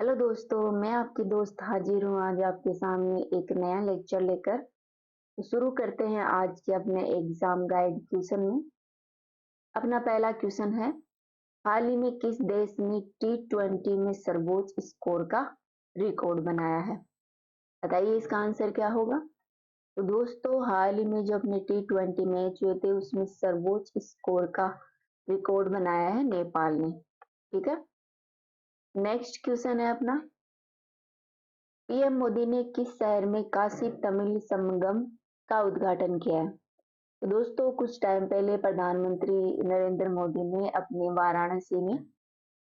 Hello दोस्तों, मैं आपकी दोस्त हाजिर हूँ आज आपके सामने एक नया लेक्चर लेकर। तो शुरू करते हैं आज के अपने एग्जाम गाइड क्वेश्चन में। अपना पहला क्वेश्चन है, हाल ही में किस देश ने T20 में सर्वोच्च स्कोर का रिकॉर्ड बनाया है? बताइए इसका आंसर क्या होगा। तो दोस्तों, हाल ही में जो अपने T20 मैच हुए थे उसमें सर्वोच्च स्कोर का रिकॉर्ड बनाया है नेपाल ने। ठीक है। नेक्स्ट क्वेश्चन है अपना, पीएम मोदी ने किस शहर में काशी तमिल संगम का उद्घाटन किया है? तो दोस्तों, कुछ टाइम पहले प्रधानमंत्री नरेंद्र मोदी ने अपने वाराणसी में,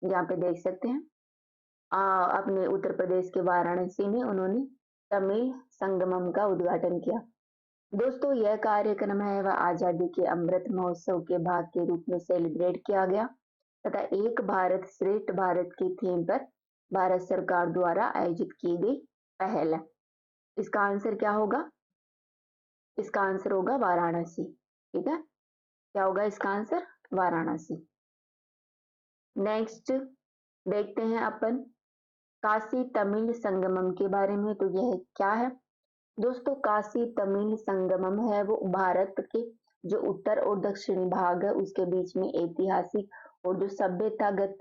यहाँ पे देख सकते हैं, अपने उत्तर प्रदेश के वाराणसी में उन्होंने तमिल संगमम का उद्घाटन किया। दोस्तों, यह कार्यक्रम है वह आजादी के अमृत महोत्सव के भाग के रूप में सेलिब्रेट किया गया तथा एक भारत श्रेष्ठ भारत की थीम पर भारत सरकार द्वारा आयोजित की गई पहल है। इसका आंसर क्या होगा? इसका आंसर होगा वाराणसी। ठीक है, क्या होगा इसका आंसर? वाराणसी। नेक्स्ट देखते हैं अपन काशी तमिल संगमम के बारे में। तो यह क्या है दोस्तों? काशी तमिल संगमम है वो भारत के जो उत्तर और दक्षिणी भाग है उसके बीच में ऐतिहासिक और जो सभ्यतागत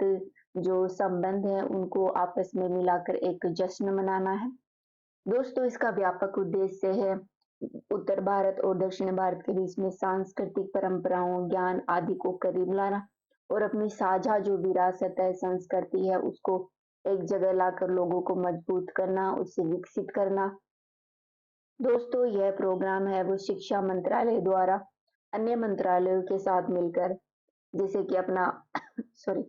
जो संबंध है उनको आपस में मिलाकर एक जश्न मनाना है। दोस्तों, इसका व्यापक उद्देश्य है उत्तर भारत और दक्षिण भारत के बीच में सांस्कृतिक परंपराओं, ज्ञान आदि को करीब लाना और अपनी साझा जो विरासत है, संस्कृति है, उसको एक जगह लाकर लोगों को मजबूत करना, उससे विकसित करना। दोस्तों, यह प्रोग्राम है वो शिक्षा मंत्रालय द्वारा अन्य मंत्रालयों के साथ मिलकर, जैसे कि अपना सॉरी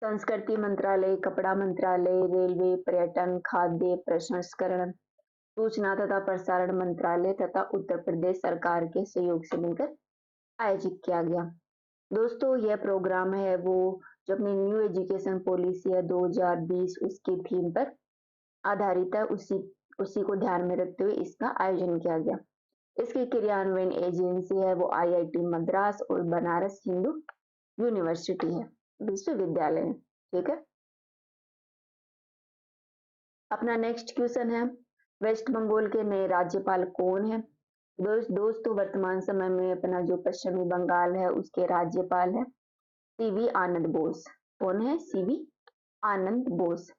संस्कृति मंत्रालय, कपड़ा मंत्रालय, रेलवे, पर्यटन, खाद्य प्रसंस्करण, सूचना तथा प्रसारण मंत्रालय तथा उत्तर प्रदेश सरकार के सहयोग से मिलकर आयोजित किया गया। दोस्तों, यह प्रोग्राम है वो जो अपनी न्यू एजुकेशन पॉलिसी है 2020 उसकी थीम पर आधारित है। उसी को ध्यान में रखते हुए इसका आयोजन किया गया। इसकी क्रियान्वयन एजेंसी है वो IIT मद्रास और बनारस हिंदू यूनिवर्सिटी है, विश्वविद्यालय है। ठीक है। अपना नेक्स्ट क्वेश्चन है, वेस्ट बंगाल के नए राज्यपाल कौन है? दोस्तों, वर्तमान समय में अपना जो पश्चिमी बंगाल है उसके राज्यपाल है सीवी आनंद बोस। कौन है? सीवी आनंद बोस।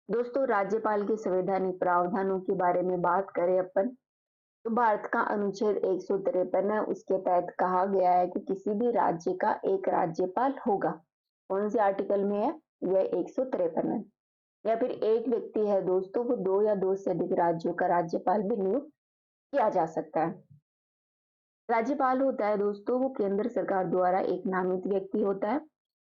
दोस्तों, राज्यपाल के संवैधानिक प्रावधानों के बारे में बात करें अपन, तो भारत का अनुच्छेद 153 है उसके तहत कहा गया है कि किसी भी राज्य का एक राज्यपाल होगा। कौन से आर्टिकल में है? यह 153 है। या फिर एक व्यक्ति है दोस्तों, वो दो या दो से अधिक राज्यों का राज्यपाल भी नियुक्त किया जा सकता है। राज्यपाल होता है दोस्तों वो केंद्र सरकार द्वारा एक नामित व्यक्ति होता है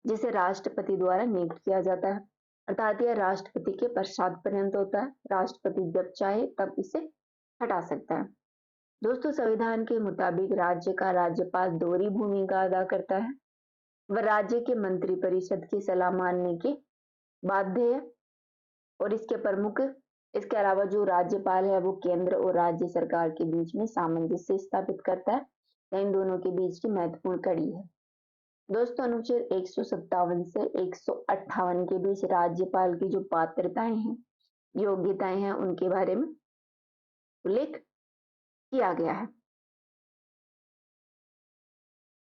जिसे राष्ट्रपति द्वारा नियुक्त किया जाता है, अर्थात यह राष्ट्रपति के पश्चात पर्यंत होता है। राष्ट्रपति जब चाहे तब इसे हटा सकता है। दोस्तों, संविधान के मुताबिक राज्य का राज्यपाल दोहरी भूमिका अदा करता है। वह राज्य के मंत्रिपरिषद की सलाह मानने के बाध्य है और इसके अलावा जो राज्यपाल है वो केंद्र और राज्य सरकार के बीच में सामंजस्य स्थापित करता है। इन दोनों के बीच की महत्वपूर्ण कड़ी है। दोस्तों, अनुच्छेद 157 से 158 के बीच राज्यपाल की जो पात्रताएं हैं, योग्यताएं हैं, उनके बारे में उल्लेख किया गया है।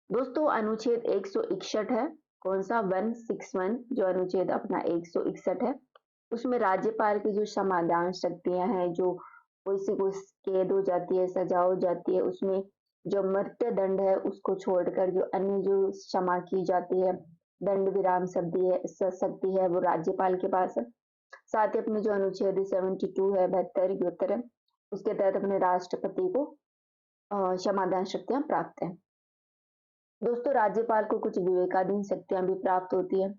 दोस्तों, अनुच्छेद 161 है, कौन सा? 161, जो अनुच्छेद अपना 161 है उसमें राज्यपाल की जो समाधान शक्तियां हैं, जो किसी को कैद हो जाती है, सजा हो जाती है, उसमें जो मृत्यु दंड है उसको छोड़कर जो अन्य जो क्षमा की जाती है, दंड विराम शक्ति है वो राज्यपाल के पास है। साथ ही अपने जो अनुच्छेद 72 है 72 है उसके तहत अपने राष्ट्रपति को क्षमादान शक्तियां प्राप्त है। दोस्तों, राज्यपाल को कुछ विवेकाधीन शक्तियां भी प्राप्त होती है।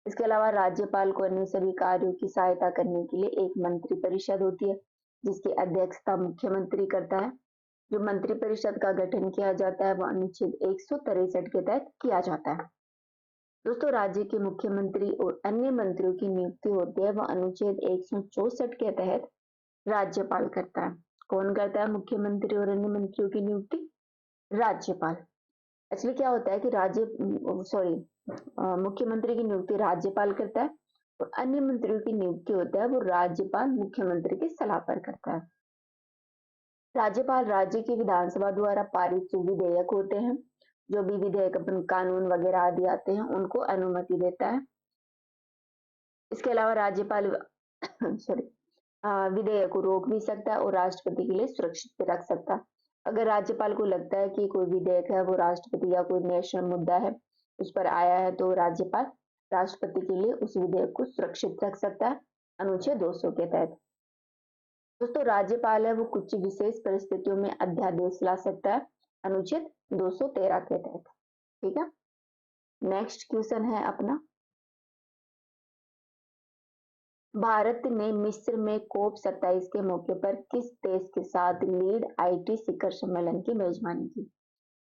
इसके अलावा राज्यपाल को अन्य सभी कार्यों की सहायता करने के लिए एक मंत्री परिषद होती है जिसकी अध्यक्षता मुख्यमंत्री करता है। जो मंत्री परिषद का गठन किया जाता है वह अनुच्छेद 163 के तहत किया जाता है। दोस्तों, राज्य के मुख्यमंत्री और अन्य मंत्रियों की नियुक्ति होती है वह अनुच्छेद 164 के तहत राज्यपाल करता है। कौन करता है मुख्यमंत्री और अन्य मंत्रियों की नियुक्ति? राज्यपाल। एक्चुअली क्या होता है कि मुख्यमंत्री की नियुक्ति राज्यपाल करता है और अन्य मंत्रियों की नियुक्ति होता है वो राज्यपाल मुख्यमंत्री की सलाह पर करता है। राज्यपाल राज्य की विधानसभा द्वारा पारित जो विधेयक होते हैं, जो भी विधेयक अपन कानून वगैरह आदि आते हैं, उनको अनुमति देता है। इसके अलावा राज्यपाल सॉरी विधेयक को रोक भी सकता है और राष्ट्रपति के लिए सुरक्षित भी रख सकता है। अगर राज्यपाल को लगता है कि कोई विधेयक है वो राष्ट्रपति या कोई नेशनल मुद्दा है उस पर आया है, तो राज्यपाल राष्ट्रपति के लिए उस विधेयक को सुरक्षित रख सकता है अनुच्छेद 200 के तहत। दोस्तों राज्यपाल है वो कुछ विशेष परिस्थितियों में अध्यादेश ला सकता है अनुच्छेद 213 के तहत। ठीक है, नेक्स्ट क्वेश्चन है अपना, भारत ने मिस्र में कोप 27 के मौके पर किस देश के साथ लीड आईटी शिखर सम्मेलन की मेजबानी की?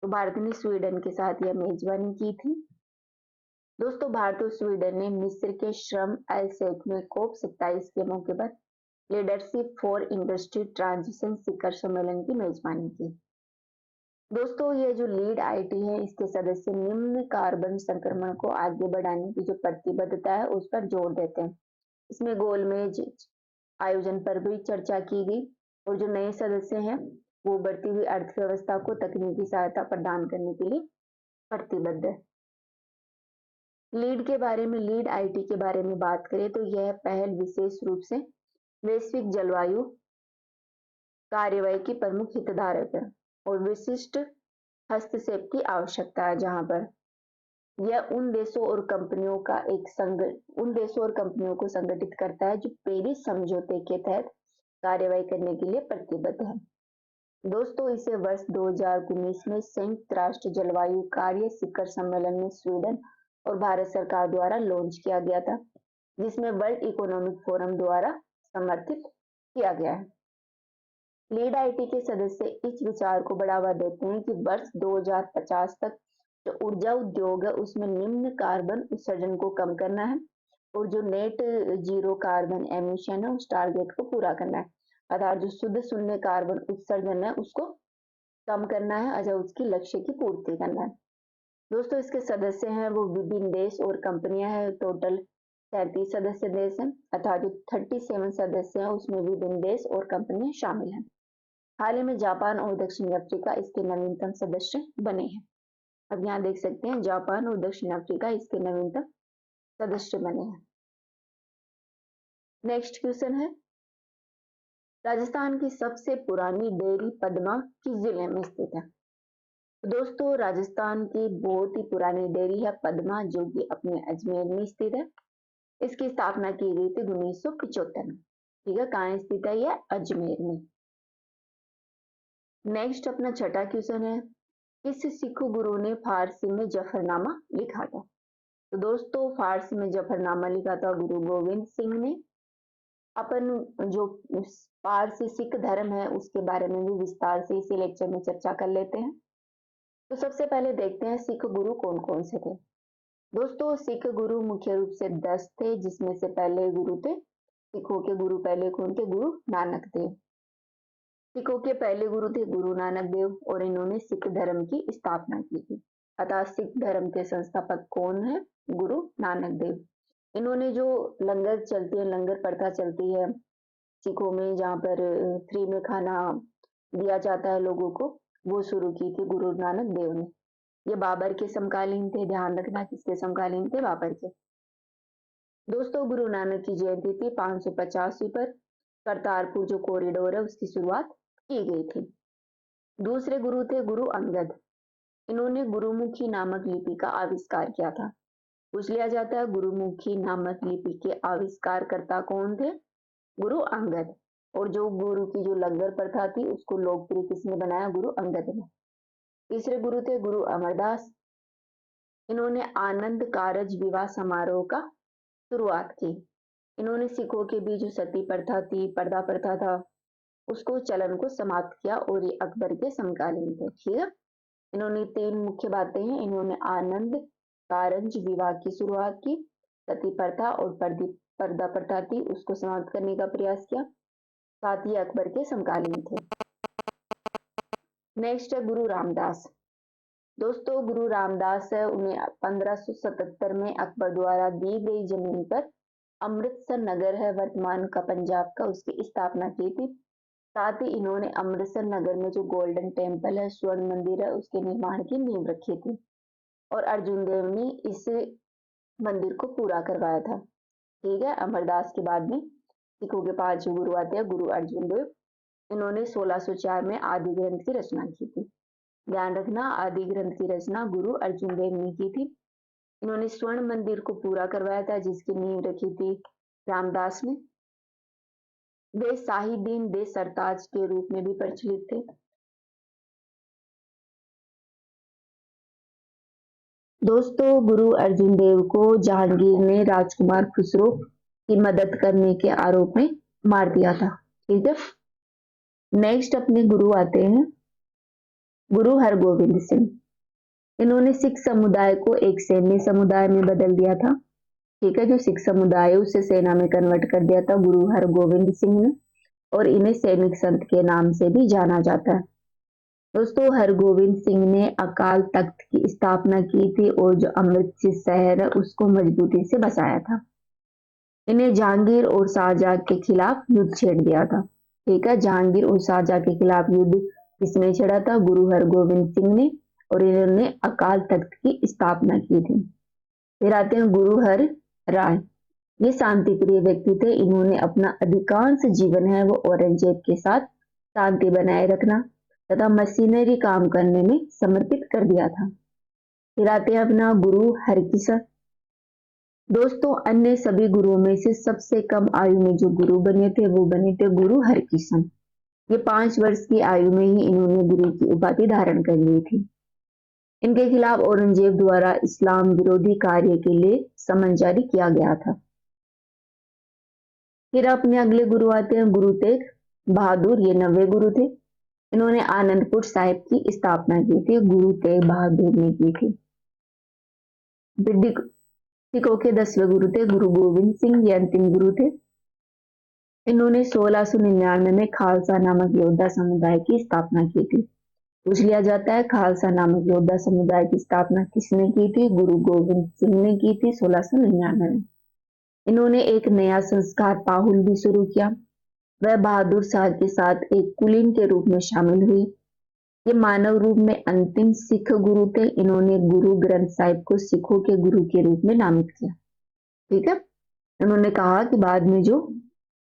तो भारत ने स्वीडन के साथ यह मेजबानी की थी। दोस्तों भारत और स्वीडन ने मिस्र के श्रम एल शेख में कोप 27 के मौके पर लीडरशिप फॉर इंडस्ट्री ट्रांजिशन शिखर सम्मेलन की मेजबानी की। दोस्तों ये जो लीड आईटी है इसके सदस्य निम्न कार्बन संक्रमण को आगे बढ़ाने की जो प्रतिबद्धता है उस पर जोर देते हैं। इसमें गोलमेज आयोजन पर भी चर्चा की गई और जो नए सदस्य हैं वो बढ़ती हुई अर्थव्यवस्था को तकनीकी सहायता प्रदान करने के लिए प्रतिबद्ध है। लीड के बारे में, लीड आईटी के बारे में बात करें तो यह पहल विशेष रूप से वैश्विक जलवायु कार्यवाही की प्रमुख हितधारक है और विशिष्ट हस्तक्षेप की आवश्यकता है, जहां पर यह उन देशों और कंपनियों को संगठित करता है जो पेरिस समझौते के तहत कार्यवाही करने के लिए प्रतिबद्ध है। दोस्तों इसे वर्ष 2019 में संयुक्त राष्ट्र जलवायु कार्य शिखर सम्मेलन में स्वीडन और भारत सरकार द्वारा लॉन्च किया गया था, जिसमें वर्ल्ड इकोनॉमिक फोरम द्वारा समर्थित किया गया है। लीड आईटी के सदस्य इस विचार को बढ़ावा देते हैं कि वर्ष 2050 तक जो ऊर्जा उद्योग है उसमें निम्न कार्बन उत्सर्जन को कम करना है और जो नेट जीरो कार्बन एमिशन है उस टारगेट को पूरा करना है, अर्थात जो शुद्ध शून्य कार्बन उत्सर्जन है उसको कम करना है, अगर उसकी लक्ष्य की पूर्ति करना है। दोस्तों इसके सदस्य हैं वो विभिन्न देश और कंपनियां हैं, टोटल 37 सदस्य देश हैं, अर्थात जो 37 सदस्य हैं उसमें विभिन्न देश और कंपनियां शामिल हैं। हाल ही में जापान और दक्षिण अफ्रीका इसके नवीनतम सदस्य बने हैं। अब यहाँ देख सकते हैं जापान और दक्षिण अफ्रीका इसके नवीनतम सदस्य बने हैं। नेक्स्ट क्वेश्चन है, राजस्थान की सबसे पुरानी डेयरी पदमा किस जिले में स्थित है? तो दोस्तों राजस्थान की बहुत ही पुरानी डेयरी है पदमा, जो कि अपने अजमेर में स्थित है। इसकी स्थापना की गई थी 1975 में। ठीक है, कहाँ स्थित है? यह अजमेर में। नेक्स्ट अपना छठा क्वेश्चन है, किस सिख गुरु ने फारसी में जफरनामा लिखा था? तो दोस्तों फारसी में जफरनामा लिखा था गुरु गोविंद सिंह ने। अपन जो पारसी सिख धर्म है उसके बारे में भी विस्तार से इसी लेक्चर में चर्चा कर लेते हैं। तो सबसे पहले देखते हैं सिख गुरु कौन कौन से थे। दोस्तों सिख गुरु मुख्य रूप से 10 थे, जिसमें से पहले गुरु थे, सिखों के गुरु पहले कौन थे? गुरु नानक देव। सिखों के पहले गुरु थे गुरु नानक देव और इन्होंने सिख धर्म की स्थापना की थी, अतः सिख धर्म के संस्थापक कौन है? गुरु नानक देव। इन्होंने जो लंगर चलती है, लंगर प्रथा चलती है सिखों में, जहाँ पर फ्री में खाना दिया जाता है लोगों को, वो शुरू की थी गुरु नानक देव ने। ये बाबर के समकालीन थे, ध्यान रखना किसके समकालीन थे? बाबर के। दोस्तों गुरु नानक की जयंती थी 585 पर करतारपुर जो कॉरिडोर है उसकी शुरुआत की गई थी। दूसरे गुरु थे गुरु अंगद। इन्होंने गुरुमुखी नामक लिपि का आविष्कार किया था। पूछ लिया जाता है गुरुमुखी नामक लिपि के आविष्कारकर्ता कौन थे? गुरु अंगद। और जो गुरु की जो लंगर प्रथा थी उसको लोकप्रिय किसने बनाया? गुरु अंगद ने। तीसरे गुरु थे गुरु अमरदास। इन्होंने आनंद कारज विवाह समारोह का शुरुआत की। इन्होंने सिखों के बीच जो सती प्रथा थी, पर्दा प्रथा था, उसको चलन को समाप्त किया और ये अकबर के समकालीन थे। ठीक है, इन्होंने 3 मुख्य बातें हैं, इन्होंने आनंद कारंज विवाह की शुरुआत की, सती प्रथा और पर्दा प्रथा थी उसको समाप्त करने का प्रयास किया, साथ ही अकबर के समकालीन थे। नेक्स्ट है गुरु रामदास। दोस्तों गुरु रामदास है, उन्हें 1577 में अकबर द्वारा दी गई जमीन पर अमृतसर नगर है वर्तमान का पंजाब का, उसकी स्थापना की थी। साथ ही इन्होंने अमृतसर नगर में जो गोल्डन टेम्पल है, स्वर्ण मंदिर है, उसके निर्माण की नींव रखी थी। और अर्जुन देव ने इस मंदिर को पूरा करवाया था। ठीक है, अमरदास के बाद में सिखों के 5 गुरु आते हैं, गुरु अर्जुन देव। इन्होंने 1604 में आदि ग्रंथ की रचना की थी। ध्यान रखना, आदि ग्रंथ की रचना गुरु अर्जुन देव ने की थी। इन्होंने स्वर्ण मंदिर को पूरा करवाया था, जिसकी नींव रखी थी रामदास ने। वे शाही दीन दे सरताज के रूप में भी प्रचलित थे। दोस्तों, गुरु अर्जुन देव को जहांगीर ने राजकुमार खुसरो की मदद करने के आरोप में मार दिया था। ठीक है, नेक्स्ट अपने गुरु आते हैं गुरु हरगोविंद सिंह। इन्होंने सिख समुदाय को एक सैन्य समुदाय में बदल दिया था। ठीक है, जो सिख समुदाय है उसे सेना में कन्वर्ट कर दिया था गुरु हरगोविंद सिंह ने, और इन्हें सैनिक संत के नाम से भी जाना जाता है। दोस्तों, हरगोविंद सिंह ने अकाल तख्त की स्थापना की थी और जो अमृतसर शहर है उसको मजबूती से बसाया था। इन्हें जहांगीर और शाहजहां के खिलाफ युद्ध छेड़ दिया था। ठीक है, जहांगीर और शाहजहां के खिलाफ युद्ध किसने छेड़ा था? गुरु हरगोविंद सिंह ने, और इन्होंने अकाल तख्त की स्थापना की थी। फिर आते हैं गुरु हर राय। ये शांति प्रिय व्यक्ति थे। इन्होंने अपना अधिकांश जीवन है वो औरंगजेब के साथ शांति बनाए रखना तथा मशीनरी काम करने में समर्पित कर दिया था। फिर आते हैं अपना गुरु हरकिशन। दोस्तों, अन्य सभी गुरुओं में से सबसे कम आयु में जो गुरु बने थे वो बने थे गुरु हरकिशन। ये 5 वर्ष की आयु में ही इन्होंने गुरु की उपाधि धारण कर ली थी। इनके खिलाफ औरंगजेब द्वारा इस्लाम विरोधी कार्य के लिए समन जारी किया गया था। फिर अपने अगले गुरु आते हैं गुरु तेग बहादुर। ये 90 गुरु थे। इन्होंने आनंदपुर साहिब की स्थापना की थी, गुरु तेग बहादुर ने की थी। सिखों के 10वें गुरु थे गुरु गोविंद सिंह। ये अंतिम गुरु थे। इन्होंने 1699 में खालसा नामक योद्धा समुदाय की स्थापना की थी। पूछ लिया जाता है, खालसा नामक योद्धा समुदाय की स्थापना किसने की थी? गुरु गोविंद सिंह ने की थी 1699 में। इन्होंने एक नया संस्कार पाहुल भी शुरू किया। वह बहादुर शाह के साथ एक कुलीन के रूप में शामिल हुई। ये मानव रूप में अंतिम सिख गुरु थे। इन्होंने गुरु ग्रंथ साहिब को सिखों के गुरु के रूप में नामित किया। ठीक है, उन्होंने कहा कि बाद में जो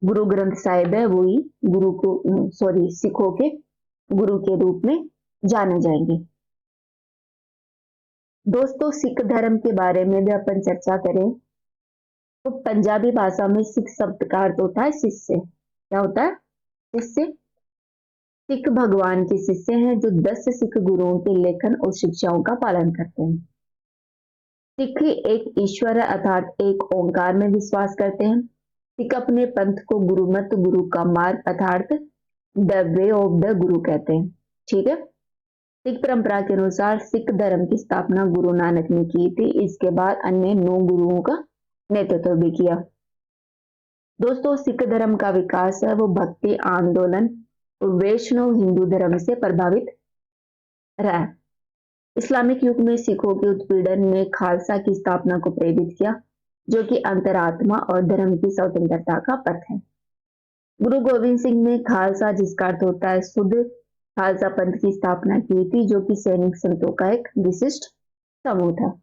गुरु ग्रंथ साहिब है वो ही सिखों के गुरु के रूप में जाने जाएंगे। दोस्तों, सिख धर्म के बारे में भी अपन चर्चा करें तो पंजाबी भाषा में सिख शब्द का अर्थ होता है शिष्य। क्या होता है? शिष्य। सिख भगवान के शिष्य हैं जो 10 सिख गुरुओं के लेखन और शिक्षाओं का पालन करते हैं। सिख एक ईश्वर अर्थात एक ओंकार में विश्वास करते हैं। सिख अपने पंथ को गुरुमत, गुरु का मार्ग अर्थात द वे ऑफ द गुरु कहते हैं। ठीक है, सिख परंपरा के अनुसार सिख धर्म की स्थापना गुरु नानक ने की थी। इसके बाद अन्य 9 गुरुओं का नेतृत्व भी किया। दोस्तों, सिख धर्म का विकास है वो भक्ति आंदोलन और वैष्णव हिंदू धर्म से प्रभावित रहा। इस्लामिक युग में सिखों के उत्पीड़न ने खालसा की स्थापना को प्रेरित किया, जो कि अंतरात्मा और धर्म की स्वतंत्रता का पथ है। गुरु गोविंद सिंह ने खालसा, जिसका अर्थ होता है शुद्ध, खालसा पंथ की स्थापना की थी, जो कि सैनिक संतों का एक विशिष्ट समूह था।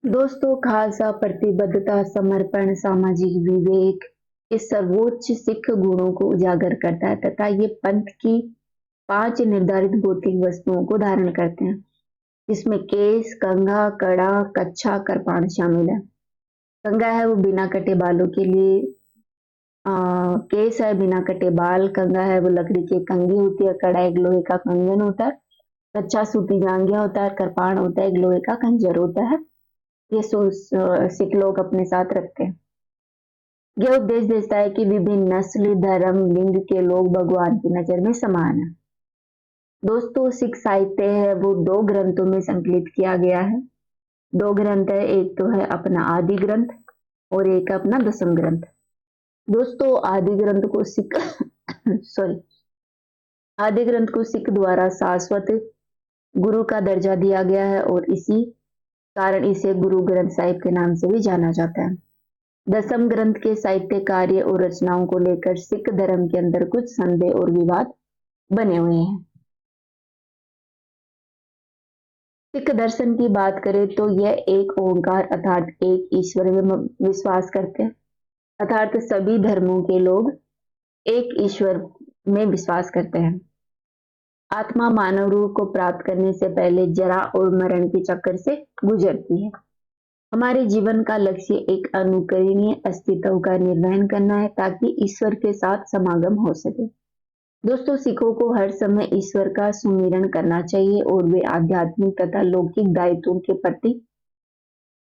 दोस्तों, खालसा प्रतिबद्धता, समर्पण, सामाजिक विवेक, इस सर्वोच्च सिख गुणों को उजागर करता है तथा ये पंथ की 5 निर्धारित भौतिक वस्तुओं को धारण करते हैं, जिसमें केस, कंघा, कड़ा, कच्छा, कृपाण शामिल है। कंघा है वो बिना कटे बालों के लिए, केस है बिना कटे बाल, कंघा है वो लकड़ी की कंघी होती है, कड़ा एक लोहे का कंगन होता है, कच्छा सूती जांघिया होता है, कृपाण होता है एक लोहे का खंजर होता है। ये सिख लोग अपने साथ रखते हैं। यह उपदेश देता है कि विभिन्न नस्ल, धर्म, लिंग के लोग भगवान की नजर में समान है। दोस्तों, सिख साहित्य है वो 2 ग्रंथों में संकलित किया गया है। 2 ग्रंथ है, एक तो है अपना आदि ग्रंथ और एक अपना दसम ग्रंथ। दोस्तों, आदि ग्रंथ को सिख सॉरी आदि ग्रंथ को सिख द्वारा शाश्वत गुरु का दर्जा दिया गया है और इसी कारण इसे गुरु ग्रंथ साहिब के नाम से भी जाना जाता है। दसम ग्रंथ के साहित्य कार्य और रचनाओं को लेकर सिख धर्म के अंदर कुछ संदेह और विवाद बने हुए हैं। सिख दर्शन की बात करें तो यह एक ओंकार अर्थात एक ईश्वर में विश्वास करते हैं, अर्थात सभी धर्मों के लोग एक ईश्वर में विश्वास करते हैं। आत्मा मानव रूप को प्राप्त करने से पहले जरा और मरण के चक्कर से गुजरती है। हमारे जीवन का लक्ष्य एक अनुकरणीय अस्तित्व का निर्वहन करना है ताकि ईश्वर के साथ समागम हो सके। दोस्तों, सिखों को हर समय ईश्वर का सुमिरन करना चाहिए और वे आध्यात्मिक तथा लौकिक दायित्वों के प्रति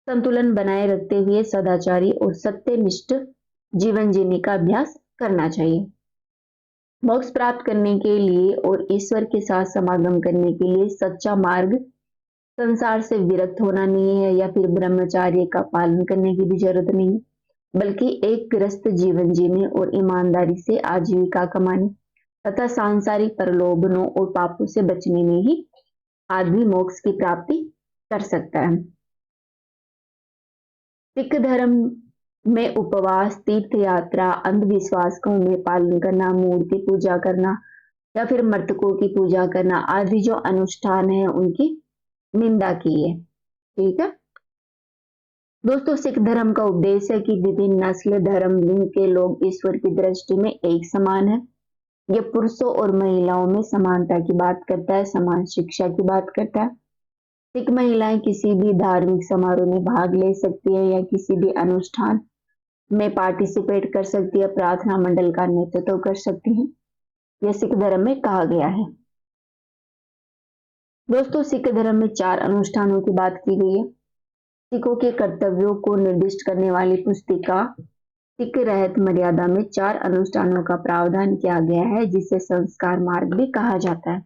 संतुलन बनाए रखते हुए सदाचारी और सत्यनिष्ठ जीवन जीने का अभ्यास करना चाहिए। मोक्ष प्राप्त करने के लिए और ईश्वर के साथ समागम करने के लिए सच्चा मार्ग संसार से विरक्त होना नहीं है या फिर ब्रह्मचार्य का पालन करने की भी जरूरत नहीं, बल्कि एक गृहस्थ जीवन जीने और ईमानदारी से आजीविका कमाने तथा सांसारिक प्रलोभनों और पापों से बचने में ही आदमी मोक्ष की प्राप्ति कर सकता है। सिख धर्म में उपवास, तीर्थ यात्रा, अंधविश्वास का में पालन करना, मूर्ति पूजा करना या फिर मृतकों की पूजा करना आदि जो अनुष्ठान है उनकी निंदा की है। ठीक है दोस्तों, सिख धर्म का उपदेश है कि विभिन्न नस्ल, धर्म, लिंग के लोग ईश्वर की दृष्टि में एक समान है। यह पुरुषों और महिलाओं में समानता की बात करता है, समान शिक्षा की बात करता है। सिख महिलाएं किसी भी धार्मिक समारोह में भाग ले सकती है या किसी भी अनुष्ठान में पार्टिसिपेट कर सकती है, प्रार्थना मंडल का नेतृत्व कर सकती है। यह सिख धर्म में कहा गया है। दोस्तों, सिख धर्म में 4 अनुष्ठानों की बात की गई है। सिखों के कर्तव्यों को निर्दिष्ट करने वाली पुस्तिका सिख रहत मर्यादा में 4 अनुष्ठानों का प्रावधान किया गया है, जिसे संस्कार मार्ग भी कहा जाता है।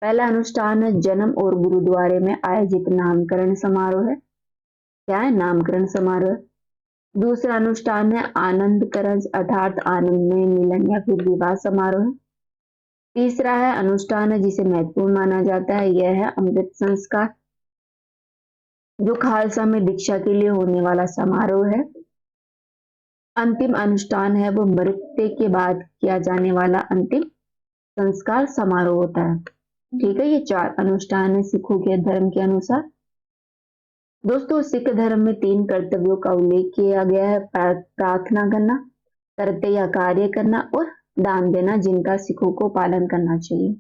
पहला अनुष्ठान है जन्म और गुरुद्वारे में आयोजित नामकरण समारोह है। क्या है? नामकरण समारोह। दूसरा अनुष्ठान है आनंद करज अर्थात आनंद में मिलन या फिर विवाह समारोह। तीसरा है अनुष्ठान जिसे महत्वपूर्ण माना जाता है, यह है अमृत संस्कार, जो खालसा में दीक्षा के लिए होने वाला समारोह है। अंतिम अनुष्ठान है वो मृत्यु के बाद किया जाने वाला अंतिम संस्कार समारोह होता है। ठीक है, ये 4 अनुष्ठान है सिखों के धर्म के अनुसार। दोस्तों, सिख धर्म में 3 कर्तव्यों का उल्लेख किया गया है, प्रार्थना करना, कर्तव्य या कार्य करना और दान देना, जिनका सिखों को पालन करना चाहिए।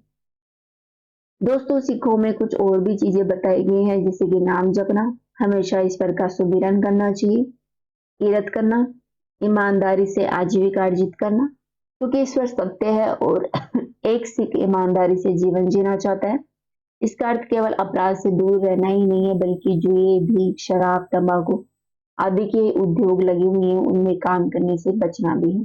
दोस्तों, सिखों में कुछ और भी चीजें बताई गई हैं, जैसे कि नाम जपना, हमेशा ईश्वर का सुमिरन करना चाहिए, कीरत करना, ईमानदारी से आजीविका अर्जित करना, क्योंकि ईश्वर सत्य है और एक सिख ईमानदारी से जीवन जीना चाहता है। इसका अर्थ केवल अपराध से दूर रहना ही नहीं है, बल्कि जुए, भीख, शराब, तंबाकू आदि के उद्योग लगे हुए हैं उनमें काम करने से बचना भी है।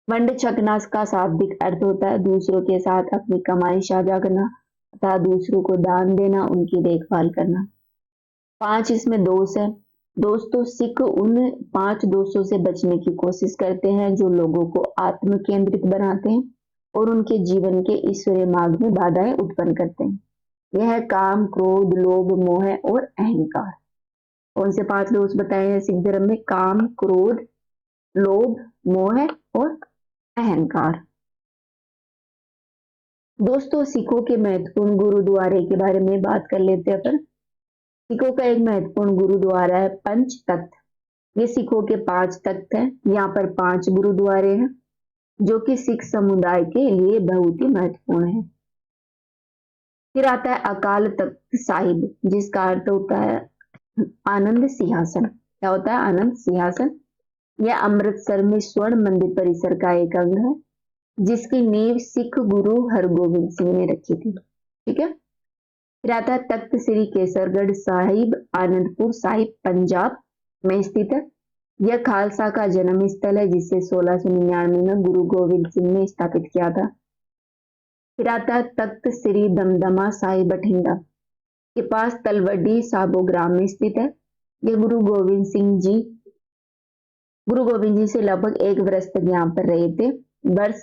वंड छकना का शाब्दिक अर्थ होता है दूसरों के साथ अपनी कमाई साझा करना तथा दूसरों को दान देना, उनकी देखभाल करना। 5 इसमें दोष है। दोस्तों, सिख उन 5 दोषों से बचने की कोशिश करते हैं जो लोगों को आत्म केंद्रित बनाते हैं और उनके जीवन के ईश्वरीय मार्ग में बाधाएं उत्पन्न करते हैं। यह है काम, क्रोध, लोभ, मोह और अहंकार। कौन से 5 दोष बताए हैं सिख धर्म में? काम, क्रोध, लोभ, मोह और अहंकार। दोस्तों, सिखों के महत्वपूर्ण गुरुद्वारे के बारे में बात कर लेते हैं अपन। सिखों का एक महत्वपूर्ण गुरुद्वारा है पंच तख्त। ये सिखों के 5 तख्त हैं। यहाँ पर 5 गुरुद्वारे हैं जो कि सिख समुदाय के लिए बहुत ही महत्वपूर्ण है। फिर आता है अकाल तख्त साहिब, जिसका अर्थ होता है आनंद सिंहासन। क्या होता है? आनंद सिंहासन। यह अमृतसर में स्वर्ण मंदिर परिसर का एक अंग है, जिसकी नींव सिख गुरु हरगोबिंद सिंह ने रखी थी। ठीक है। फिर आता है तख्त श्री केसरगढ़ साहिब, आनंदपुर साहिब, पंजाब में स्थित है। यह खालसा का जन्म स्थल है, जिसे 1699 में गुरु गोविंद सिंह ने स्थापित किया था। फिर आता है तख्त श्री दमदमा साहिब, बठिंडा के पास तलवडी साबोग्राम में स्थित है। यह गुरु गोविंद जी से लगभग 1 वर्ष तक यहाँ पर रहे थे। वर्ष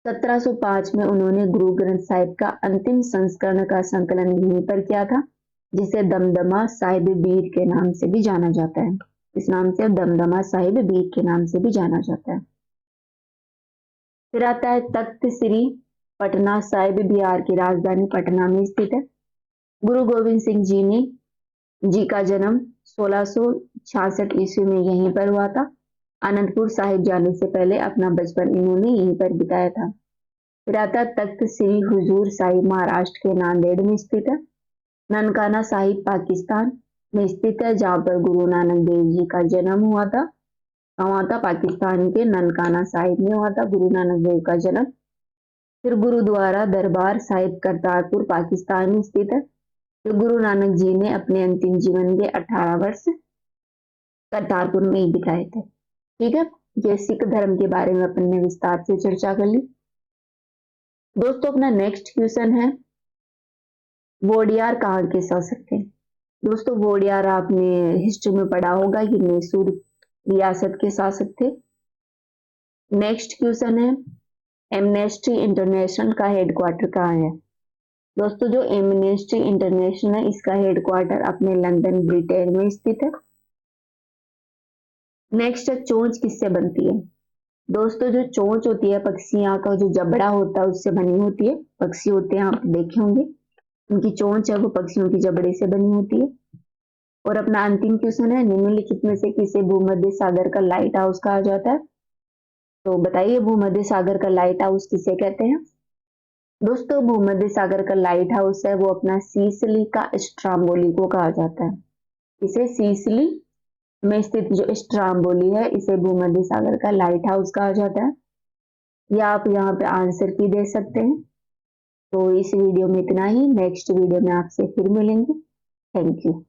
1705 में उन्होंने गुरु ग्रंथ साहिब का अंतिम संस्करण का संकलन यहीं पर किया था, जिसे दमदमा साहिब बीर के नाम से भी जाना जाता है। इस नाम से दमदमा साहिब बीर के नाम से भी जाना जाता है। फिर आता है तख्त श्री पटना साहिब, बिहार की राजधानी पटना में स्थित है। गुरु गोविंद सिंह जी का जन्म 1666 ईस्वी में यहीं पर हुआ था। आनंदपुर साहिब जाने से पहले अपना बचपन इन्होंने यहीं पर बिताया था। फिर आता तख्त श्री हुजूर साहिब महाराष्ट्र के नांदेड़ में स्थित है। ननकाना साहिब पाकिस्तान में स्थित है, जहाँ पर गुरु नानक देव जी का जन्म हुआ था। कहाँ था? पाकिस्तान के ननकाना साहिब में हुआ था गुरु नानक देव का जन्म। फिर गुरुद्वारा दरबार साहिब करतारपुर पाकिस्तान में स्थित है। फिर गुरु नानक जी ने अपने अंतिम जीवन के 18 वर्ष करतारपुर में ही बिताए थे। ठीक है, ये सिख धर्म के बारे में अपन ने विस्तार से चर्चा कर ली। दोस्तों अपना नेक्स्ट क्वेश्चन है, वोडियार कहाँ के शासक थे? दोस्तों वोडियार आपने हिस्ट्री में पढ़ा होगा कि मैसूर रियासत के शासक थे। नेक्स्ट क्वेश्चन है, एमनेस्टी इंटरनेशनल का हेडक्वार्टर कहाँ है? दोस्तों जो एमनेस्टी इंटरनेशनल है इसका हेडक्वार्टर अपने लंदन ब्रिटेन में स्थित है। नेक्स्ट है, चोंच किससे बनती है? दोस्तों जो चोंच होती है पक्षियों का जो जबड़ा होता है उससे बनी होती है। पक्षी होते हैं, आप देखे होंगे, उनकी चोंच है वो पक्षियों की जबड़े से बनी होती है। और अपना अंतिम क्वेश्चन है, निम्नलिखित में से किसे भूमध्य सागर का लाइट हाउस कहा जाता है? तो बताइए भूमध्य सागर का लाइट हाउस किसे कहते हैं? दोस्तों भूमध्य सागर का लाइट हाउस है वो अपना सीसली का स्ट्राम्बोली को कहा जाता है। इसे सीसली में स्थित जो स्ट्राम्बोली है इसे भूमध्य सागर का लाइट हाउस कहा जाता है। या आप यहाँ पे आंसर की दे सकते हैं। तो इस वीडियो में इतना ही, नेक्स्ट वीडियो में आपसे फिर मिलेंगे। Thank you.